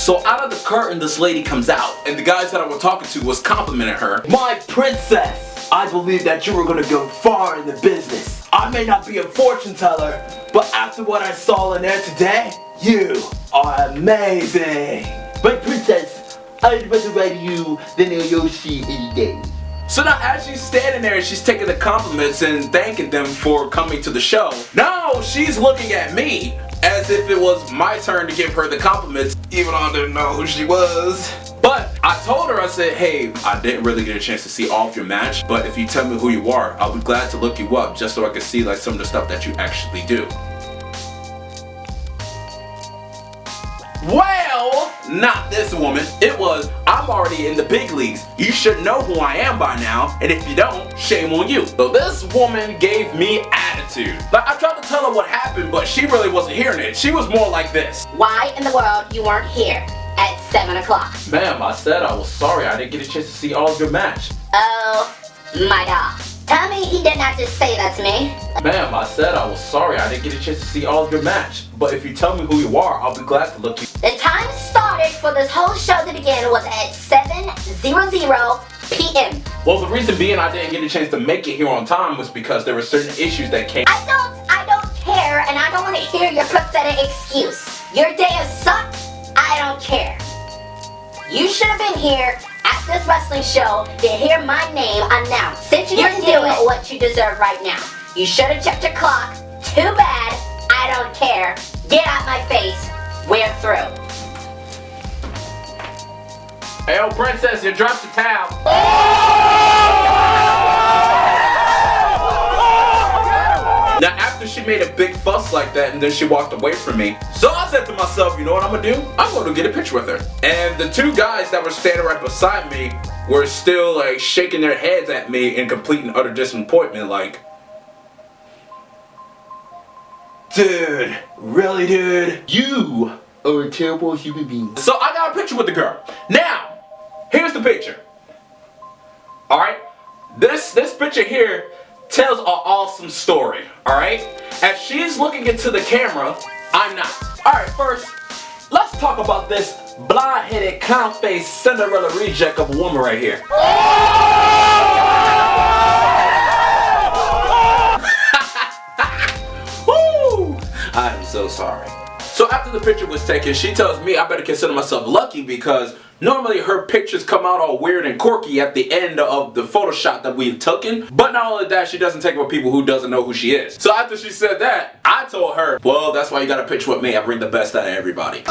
So out of the curtain, this lady comes out, and the guys that I was talking to was complimenting her. My princess, I believe that you were gonna go far in the business. I may not be a fortune teller, but after what I saw in there today, you are amazing. My princess, I'd rather ride you than a Yoshi any day. So now as she's standing there, she's taking the compliments and thanking them for coming to the show. Now she's looking at me as if it was my turn to give her the compliments, even though I didn't know who she was. But I told her, I said, hey, I didn't really get a chance to see all of your match, but if you tell me who you are, I'll be glad to look you up just so I can see like some of the stuff that you actually do. Well, not this woman. It was, I'm already in the big leagues. You should know who I am by now, and if you don't, shame on you. So this woman gave me attitude. Like, I tried to tell her what happened, but she really wasn't hearing it. She was more like this. Why in the world you weren't here at 7 o'clock? Ma'am, I said I was sorry. I didn't get a chance to see all of your match. Oh my god. Tell me he did not just say that to me. Ma'am, I said I was sorry. I didn't get a chance to see all of your match. But if you tell me who you are, I'll be glad to look you. The time started for this whole show to begin was at 7:00 p.m. Well, the reason being I didn't get a chance to make it here on time was because there were certain issues that came. I don't care, and I don't want to hear your pathetic excuse. Your day has sucked. I don't care. You should have been here at this wrestling show to hear my name announced. Since you didn't do it, what you deserve right now. You should have checked your clock. Too bad. I don't care. Get out my face. We're through. Hey, old princess, you dropped the towel. Now, after she made a big fuss like that and then she walked away from me, so I said to myself, you know what I'm gonna do? I'm gonna get a picture with her. And the two guys that were standing right beside me were still like shaking their heads at me in complete and utter disappointment, like, dude, really, dude? You are a terrible human being. So I got a picture with the girl. Now, here's the picture. Alright? This picture here tells an awesome story, alright? As she's looking into the camera, I'm not. Alright, first, let's talk about this blonde-headed, clown-faced Cinderella reject of a woman right here. Woo! I'm so sorry. So after the picture was taken, she tells me I better consider myself lucky because normally her pictures come out all weird and quirky at the end of the Photoshop that we've taken. But not only that, she doesn't take it with people who doesn't know who she is. So after she said that, I told her, well, that's why you got a picture with me. I bring the best out of everybody.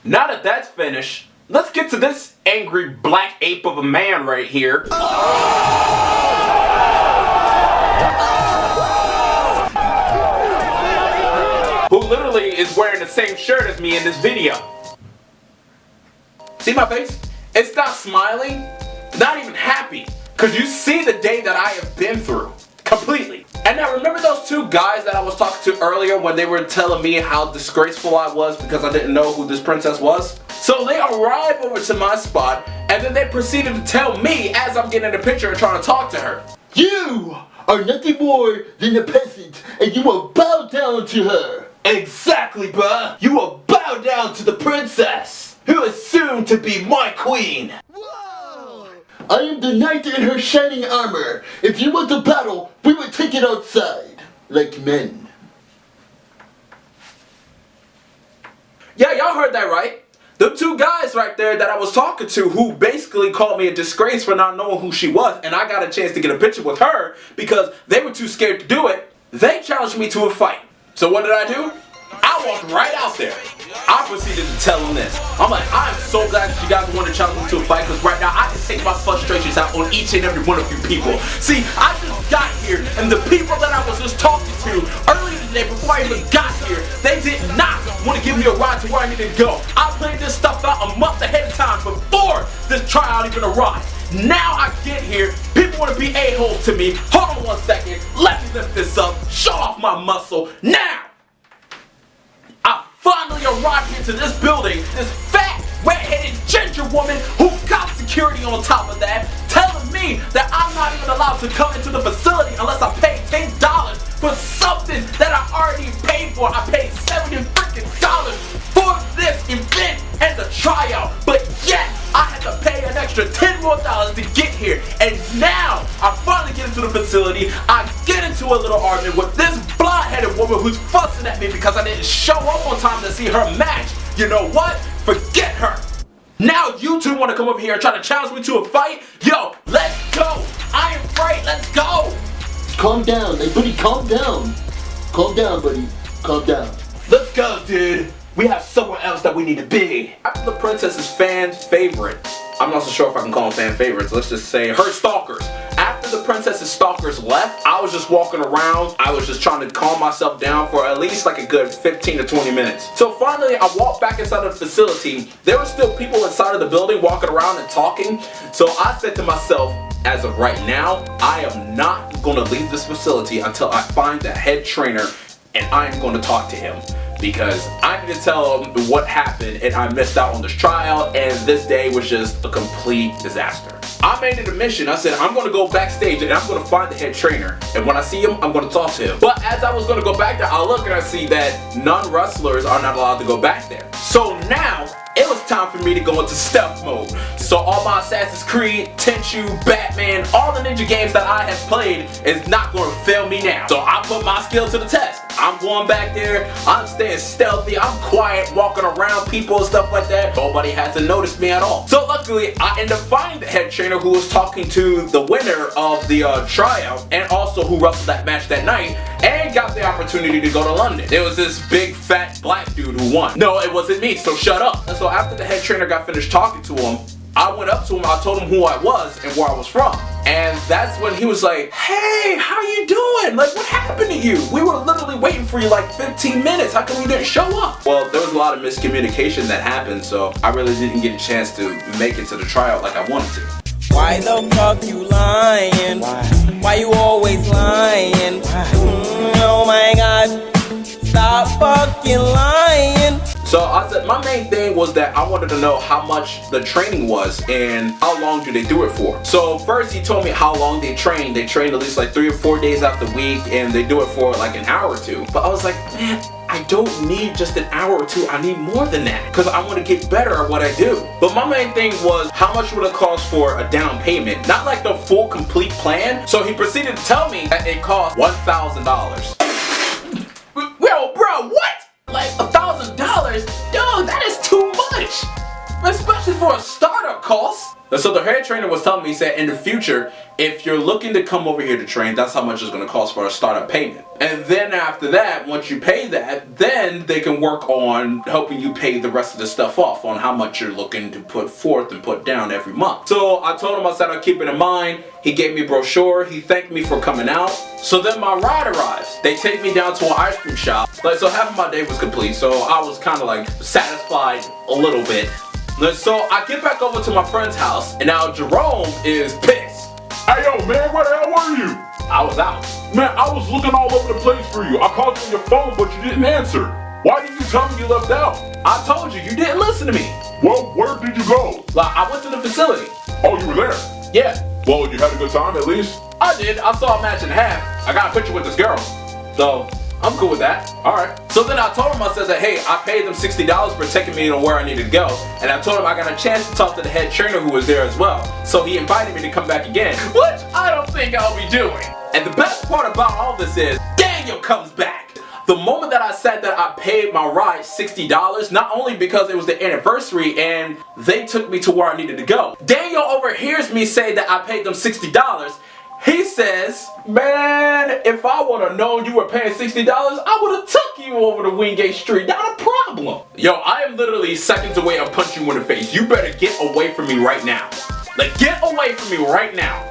Now that that's finished, let's get to this angry black ape of a man right here. Who literally is wearing the same shirt as me in this video. See my face? It's not smiling, not even happy, because you see the day that I have been through, completely. And now remember those two guys that I was talking to earlier when they were telling me how disgraceful I was because I didn't know who this princess was? So they arrive over to my spot and then they proceeded to tell me as I'm getting in the picture and trying to talk to her. You are nothing more than a peasant and you will bow down to her. Exactly, bruh. You will bow down to the princess, who is soon to be my queen. Whoa! I am the knight in her shining armor. If you want to battle, we will take it outside, like men. Yeah, y'all heard that right. The two guys right there that I was talking to who basically called me a disgrace for not knowing who she was, and I got a chance to get a picture with her because they were too scared to do it, they challenged me to a fight. So what did I do? I walked right out there. I proceeded to tell them this. I'm like, I'm so glad that you guys want to challenge me to a fight because right now I can take my frustrations out on each and every one of you people. See, I just got here and the people that I was just talking to earlier today before I even got here, they did not want to give me a ride to where I needed to go. I planned this stuff out a month ahead of time before this tryout even arrived. Now I get here, people want to be a-holes to me. Hold on 1 second, let me lift this up, show off my muscle. Now, I finally arrived here to this building, this fat, red-headed ginger woman who got security on top of that, telling me that I'm not even allowed to come into the facility unless I pay $10 for something that I already paid for. I paid $70 for this event and the tryout, but yet I had to pay an extra $10 more to get here. And now I finally get into the facility. I get into a little argument with this blonde-headed woman who's fussing at me because I didn't show up on time to see her match. You know what? Forget her. Now you two want to come over here and try to challenge me to a fight? Yo, let's go. I am afraid. Let's go. Calm down, hey buddy, calm down. Calm down, buddy. Calm down. Let's go, dude. We have somewhere else that we need to be. After the princess's fan favorite, I'm not so sure if I can call them fan favorites, let's just say her stalkers. After the princess's stalkers left, I was just walking around. I was just trying to calm myself down for at least like a good 15 to 20 minutes. So finally, I walked back inside of the facility. There were still people inside of the building walking around and talking. So I said to myself, as of right now, I am not going to leave this facility until I find the head trainer and I'm going to talk to him. Because I need to tell him what happened and I missed out on this trial and this day was just a complete disaster. I made it a mission. I said I'm going to go backstage and I'm going to find the head trainer. And when I see him, I'm going to talk to him. But as I was going to go back there, I look and I see that non-wrestlers are not allowed to go back there. So now, it was time for me to go into stealth mode. So all my Assassin's Creed, Tenchu, Batman, all the ninja games that I have played is not going to fail me now. So I put my skill to the test. I'm going back there, I'm staying stealthy, I'm quiet, walking around people and stuff like that. Nobody has to notice me at all. So luckily, I ended up finding the head trainer who was talking to the winner of the tryout and also who wrestled that match that night and got the opportunity to go to London. There was this big fat black dude who won. No, it wasn't me, so shut up. And so after the head trainer got finished talking to him, I went up to him, I told him who I was and where I was from. And that's when he was like, hey, how you doing? Like, what happened to you? We were literally waiting for you like 15 minutes. How come you didn't show up? Well, there was a lot of miscommunication that happened, so I really didn't get a chance to make it to the tryout like I wanted to. Why the fuck you lying? Why you always lying? Oh my god, stop fucking lying. So I said my main thing was that I wanted to know how much the training was and how long do they do it for. So first he told me how long they train. They train at least like 3 or 4 days out the week and they do it for like an hour or two. But I was like, man, I don't need just an hour or two. I need more than that because I want to get better at what I do. But my main thing was how much would it cost for a down payment? Not like the full complete plan. So he proceeded to tell me that it cost $1,000. Well, bro, what? Like $1,000? Dude, that is too much! Especially for a startup cost. And so the head trainer was telling me, he said, in the future, if you're looking to come over here to train, that's how much it's going to cost for a startup payment. And then after that, once you pay that, then they can work on helping you pay the rest of the stuff off on how much you're looking to put forth and put down every month. So I told him, I said I'd keep it in mind. He gave me a brochure. He thanked me for coming out. So then my ride arrives. They take me down to an ice cream shop. Like, so half of my day was complete. So I was kind of like satisfied a little bit. So I get back over to my friend's house, and now Jerome is pissed. Hey yo, man, where the hell were you? I was out. Man, I was looking all over the place for you. I called you on your phone, but you didn't answer. Why didn't you tell me you left out? I told you, you didn't listen to me. Well, where did you go? Like, I went to the facility. Oh, you were there? Yeah. Well, you had a good time at least? I did. I saw a match and a half. I got a picture with this girl. So, I'm cool with that. Alright. So then I told him, I said that, hey, I paid them $60 for taking me to where I needed to go. And I told him I got a chance to talk to the head trainer who was there as well. So he invited me to come back again, which I don't think I'll be doing. And the best part about all this is, Daniel comes back. The moment that I said that I paid my ride $60, not only because it was the anniversary and they took me to where I needed to go. Daniel overhears me say that I paid them $60. He says, man, if I would have known you were paying $60, I would have took you over to Wingate Street. Not a problem. Yo, I am literally seconds away. I'll punch you in the face. You better get away from me right now. Like, get away from me right now.